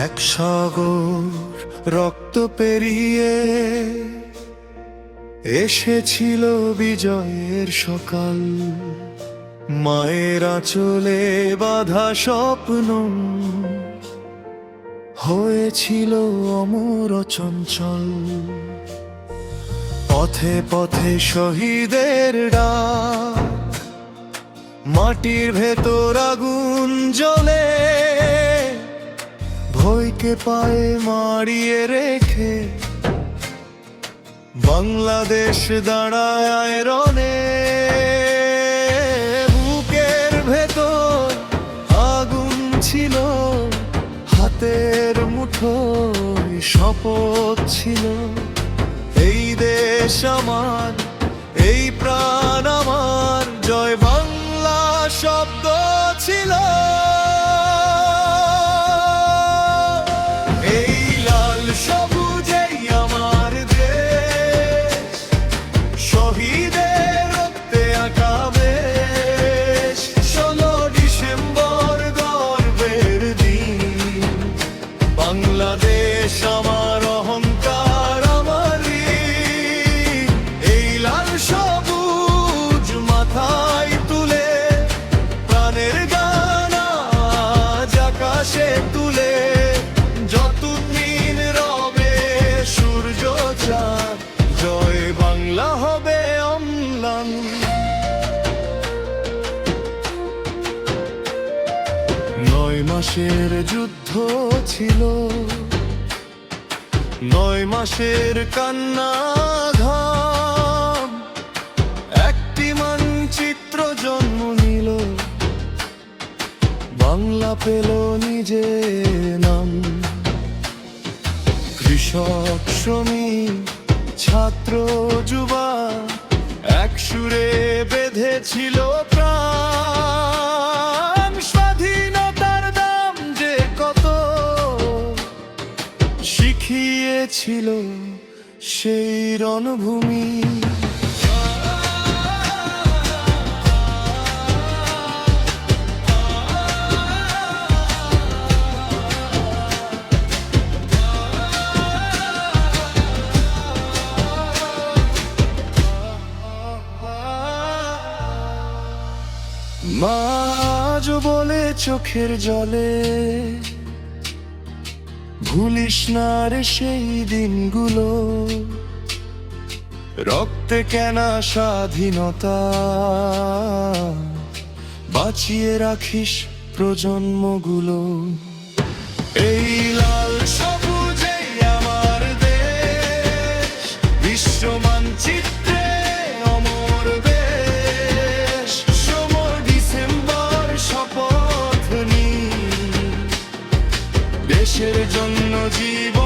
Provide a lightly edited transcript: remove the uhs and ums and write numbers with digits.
এক সাগর রক্ত পেরিয়ে এসেছিল বিজয়ের সকাল। মায়ের আঁচলে বাঁধা স্বপ্ন হয়েছিল অমর চঞ্চল। পথে পথে শহীদের ডাক, মাটির ভেতর আগুন জ্বলে, ভয়কে পায়ে মারিয়ে রেখে বাংলাদেশ দাঁড়ায় আয়রনে। বুকের ভেতর আগুন ছিল, হাতের মুঠোয় শপথ ছিল, এই দেশ আমার, এই প্রাণ আমার, জয় বাংলা শব্দ ছিল। এই লাল সবুজেই আমার দেশ, শহীদের রক্তে আঁকা বেশ। 16 ডিসেম্বর গর্বের দিন, বাংলাদেশ আমার অহংকার, আমার ঋণ। এই লাল সবুজ মাথায় তুলে প্রাণের গান আজ আকাশে তুলে, যতদিন রবে সূর্য চাঁদ, জয় বাংলা হবে অম্লান। 9 মাসের যুদ্ধ ছিল, 9 মাসের কান্না ঘাম, একটি মানচিত্র জন্ম নিল, বাংলা পেল নিজের নাম। কৃষক, শ্রমিক, ছাত্র, যুবা এক সুরে বেঁধেছিল প্রাণ। স্বাধীনতার দাম যে কত শিখিয়েছিল সেই রণভূমি। মা আজ বলে চোখের জলে, ভুলিস না রে সেই দিনগুলো, রক্তে কেনা স্বাধীনতা, বাঁচিয়ে রাখিস প্রজন্মগুলো। এই লাল সবুজেই আমার দেশ, বিশ্ব মানচিত্রে অমর বেশ। 16 ডিসেম্বর শপথ নি, দেশের জন্য জীবন